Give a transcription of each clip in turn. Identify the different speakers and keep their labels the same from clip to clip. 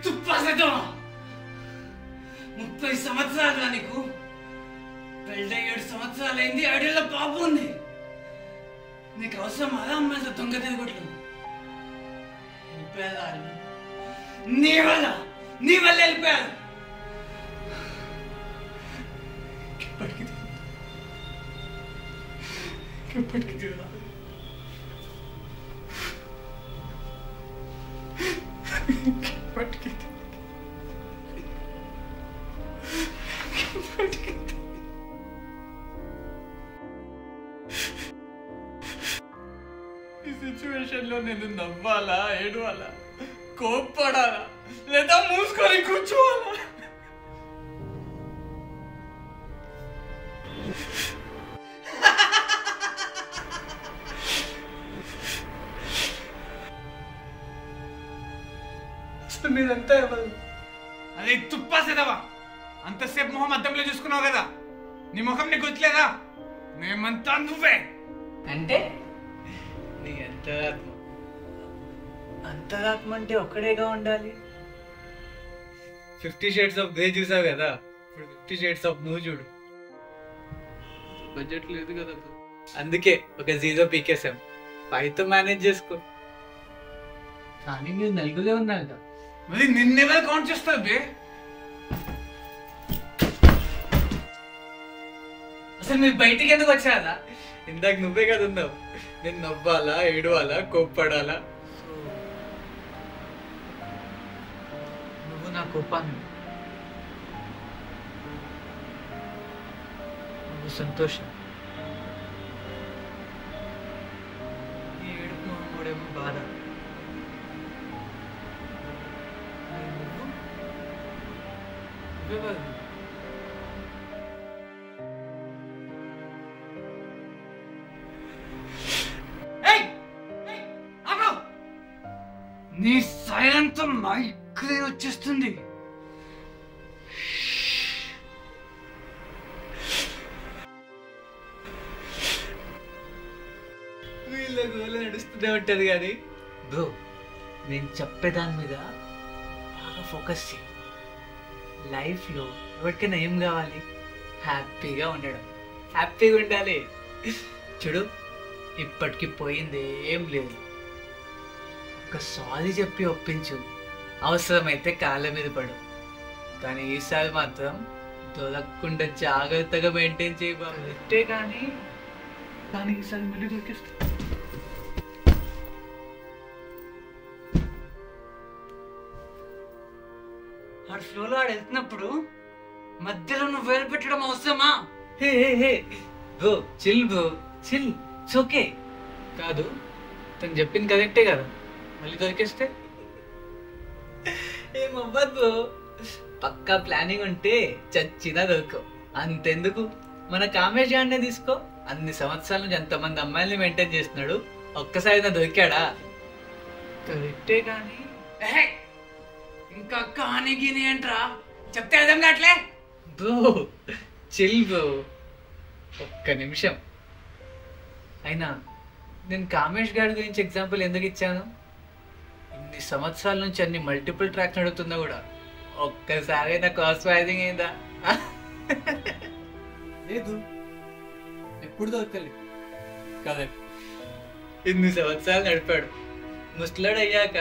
Speaker 1: తుప్పాసేద్దామా 30 సంవత్సరాలు నీకు పెళ్ళై 7 సంవత్సరాలైంది. 7 ఏళ్ళ పాప ఉంది. నీకు అవసరం అలా అమ్మాయితో దొంగ తిరుగుట్లు వెళ్ళిపోయారు. నీ వల్ల వెళ్ళిపోయారు. ఎప్పటికీ తిరగాలి. ఈ సిచ్యువేషన్ లో నేను నవ్వాలా, ఏడవాలా, కోప్పడాలా, లేదా మూసుకొని కూర్చోవాలా? అసలు మీరంతా ఎవరు? అదే తుప్పాసేదవా, అంతసేపు మొహం అద్దంలో చూసుకున్నావు కదా, నీ ముఖం నీకు గుర్తులేదా? మేమంతా నువ్వే. అంటే నీ అంతరాత్మ. అంతరాత్మ అంటే ఒక్కడేగా ఉండాలి. 50 షేడ్స్ ఆఫ్ గ్రే చూసావు కదా, ఇప్పుడు 50 షేడ్స్ ఆఫ్ నువ్వు చూడు. బడ్జెట్ లేదు కదా, అందుకే ఒక 0 పీకేసాం. 5తో మేనేజ్ చేసుకో. కానీ మీరు నలుగురే ఉన్నారు కదా, మరి నిన్నెవరు కౌంట్ చేస్తారు బే? అసలు మీరు బయటికి ఎందుకు వచ్చారా? ఇందాక నువ్వే కదా ఉన్నావు, నేను నవ్వాలా, ఏడవాలా, కోప్పడాలా? నువ్వు నా కోపాన్ని, నువ్వు సంతోషం, నీ ఏడుపు మొహమ్మడేమో బాధ. నువ్వెవరు? నీ సైలెంట్ మైగ్రేన్ వచ్చేస్తుంది. వీళ్ళ గోలు నడుస్తూనే ఉంటది కానీ బ్రో, నేను చెప్పేదాని మీద బాగా ఫోకస్ చేయి. లైఫ్లో ఎవరికైనా ఏం కావాలి? హ్యాపీగా ఉండడం, హ్యాపీగా ఉండాలి. చూడు, ఇప్పటికి పోయింది ఏం లేదు. ఒక సారీ చెప్పి ఒప్పించు, అవసరమైతే కాళ్ళ మీద పడు. కానీ ఈసారి మాత్రం దొరకకుండా జాగ్రత్తగా మెయింటైన్ చేయ బాబే. కానీ ఈసారి మళ్ళీ దొరికిస్తా. ఆడు ఫ్లోలో ఆడు వెళ్తున్నప్పుడు మధ్యలో నువ్వు వేలు పెట్టడం అవసరమా? Hey hey hey bro, chill bro, chill, it's okay. కాదు, తను చెప్పింది కరెక్టే కదా, మళ్ళీ దొరికేస్తే ఏమవ్వద్దు. పక్కా ప్లానింగ్ ఉంటే చచ్చినా దొరకవు. అంతెందుకు, మన కామేష్ గారినే తీసుకో. అన్ని సంవత్సరాల నుంచి ఎంతమంది అమ్మాయిల్ని మెయింటైన్ చేస్తున్నాడు, ఒక్కసారి దొరికాడా? కరెక్టే కానీ ఇంకా కానీ గిని ఏంట్రా చెప్తే అర్థం కావట్లే. బ్రో చిల్ బ్రో, ఒక్క నిమిషం. అయినా నేను కామేష్ గారి గురించి ఎగ్జాంపుల్ ఎందుకు ఇచ్చాను? ఇన్ని సంవత్సరాల నుంచి అన్ని మల్టిపుల్ ట్రాక్స్ నడుతున్నా కూడా ఒక్కసారి నా కాస్ట్ రైజింగ్ అయిందా? లేదు, ఎప్పుడు దొరకలేదు కదా. ఇన్ని సంవత్సరాలు నడిపాడు. ముసలాడు అయ్యాక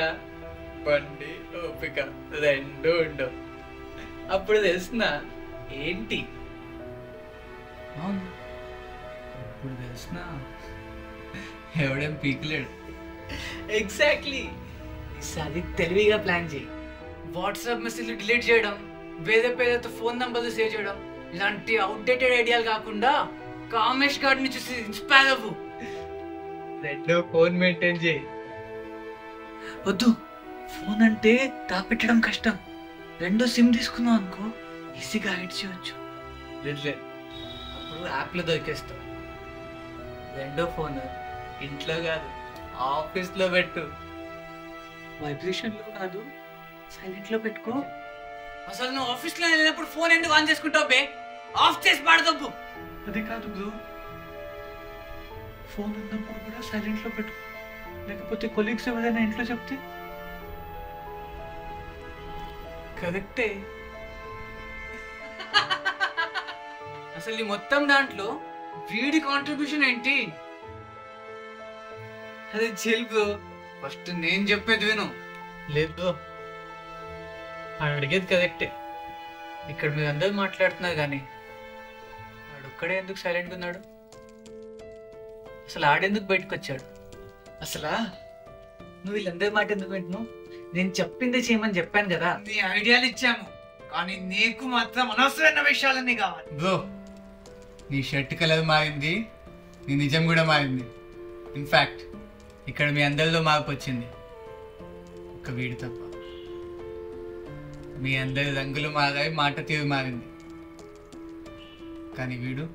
Speaker 1: బండి ఓపిక రెండు ఉండవు. అప్పుడు తెలిసిన ఏంటి? అవును, ఇప్పుడు తెలిసిన ఎవడేం పీకలేడు. ఎగ్జాక్ట్లీ. ఈసారి తెలివిగా ప్లాన్ చేయి. వాట్సాప్ మెసేజ్లు డిలీట్ చేయడం, వేరే పేరుతో ఫోన్ నంబర్లు సేవ్ చేయడం, ఇలాంటి అవుట్డేటెడ్ ఐడియాలు కాకుండా కామేష్ గారిని చూసి ఇన్స్పైర్ అవ్వు. రెండో ఫోన్ మెయింటైన్ చేయి. వద్దు, ఫోన్ అంటే దాపెట్టడం కష్టం. రెండో సిమ్ తీసుకున్నావు అనుకో, ఈజీగా హైడ్ చేయవచ్చు. లేదు, అప్పుడు యాప్లో దొరికేస్తాం. రెండో ఫోన్ ఇంట్లో కాదు, ఆఫీస్లో పెట్టు.
Speaker 2: వైబ్రేషన్లో కాదు, సైలెంట్లో పెట్టుకో.
Speaker 1: అసలు నువ్వు ఆఫీస్లో వెళ్ళినప్పుడు ఫోన్ ఎందుకు ఆన్ చేసుకుంటావు బే? ఆఫ్ చేసి పాడదబ్బు.
Speaker 2: అది కాదు బ్రో, ఫోన్ ఉన్నప్పుడు కూడా సైలెంట్లో పెట్టుకో, లేకపోతే కొలీగ్స్ ఎవరైనా ఇంట్లో చెప్తే.
Speaker 1: కరెక్టే. అసలు ఈ మొత్తం దాంట్లో వీడి కాంట్రిబ్యూషన్ ఏంటి? అదే చిల్ బ్రో, ఫస్ట్ నేను చెప్పేది విను. లేదు బ్రో, అడిగేది కరెక్టే. ఇక్కడ మీరు అందరూ మాట్లాడుతున్నారు కానీ ఆడొక్కడే ఎందుకు సైలెంట్గా ఉన్నాడు? అసలు ఆడెందుకు బయటకు వచ్చాడు? అసలా నువ్వు వీళ్ళందరి మాట ఎందుకు వింటున్నావు? నేను చెప్పిందే చేయమని చెప్పాను కదా. నీ ఐడియాలు ఇచ్చాము, కానీ నీకు మాత్రం అనవసరమైన విషయాలన్నీ కావాలి. బ్రో, నీ షర్ట్ కలర్ మారింది, నీ నిజం కూడా మారింది. ఇన్ఫ్యాక్ట్ ఇక్కడ మీ అందరిలో మార్పు వచ్చింది, ఒక్క వీడి తప్ప. మీ అందరి రంగులు మారాయి, మాట తీరు మారింది. కానీ వీడు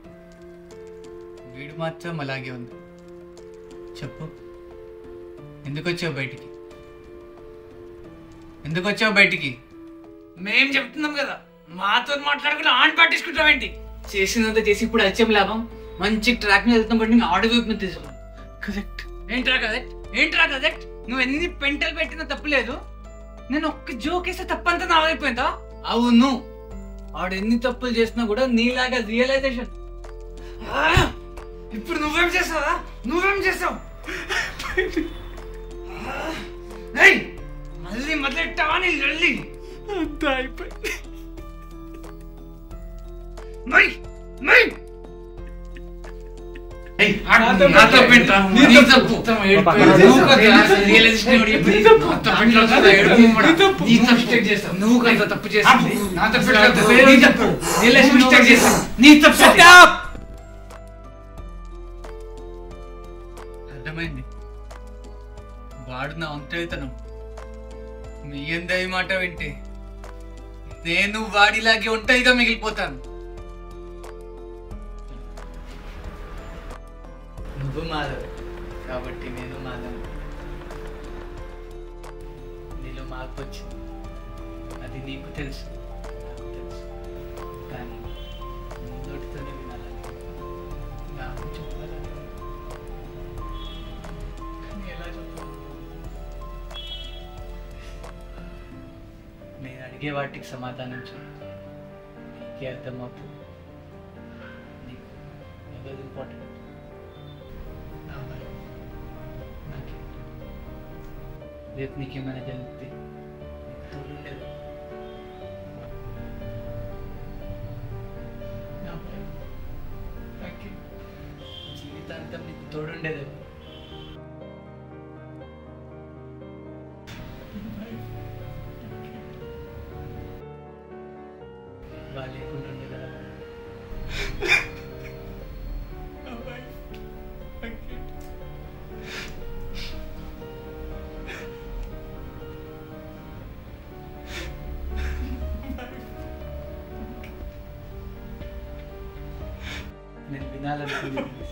Speaker 1: మాత్రం అలాగే ఉంది. చెప్పు, ఎందుకు వచ్చావు బయటికి? ఎందుకు వచ్చావు బయటికి? మేం చెప్తున్నాం కదా, మాతో మాట్లాడుకుని ఆన్ పట్టించుకుంటామేంటి? చేసినంత చేసి ఇప్పుడు వచ్చేం లాభం? మంచి ట్రాక్ మీద వెళ్తాం బట్టి ఆడ వైపు మీద తీసుకున్నాం. కరెక్ట్. ఏంట్రా కరెక్ట్? నువ్వు ఎన్ని పెంటలు పెట్టినా తప్పులేదు. నేను ఒక్క జోక్ వేస్తే తప్పంతా నావైపోయిందా? అవును, ఆడు ఎన్ని తప్పులు చేసినా కూడా నీలాగా రియలైజేషన్. ఇప్పుడు నువ్వేం చేస్తావా? మళ్ళీ మొదలెట్టావా నీ లొల్లి?
Speaker 2: అంతా అయిపోయింది.
Speaker 1: అర్థమైంది. వాడు నా ఒంటరితనం. మీ అందరి మాట వింటే నేను వాడిలాగే ఒంటరిగా మిగిలిపోతాను. నువ్వు మాధవ్ కాబట్టి నేను మాధవ్. నీలో మార్పు వచ్చింది, అది నీకు తెలుసు, నాకు తెలుసు. కానీ నోటితోనే వినాలని, నాకు చెప్పాలని. కానీ ఎలా చెప్పాలి? నేను అడిగే వాటికి సమాధానం చెప్పు. నీకే అర్థమవుతుంది. నీకు ఎవరు ఇంపార్టెంట్? రేపు నీకేమైనా జరిగితే తోడుండేది. జీవితాంతం నీకు తోడుండేది. వాళ్ళు లేకుండా ఉండే కదా. నేను వినాలనుకుంటున్నాను.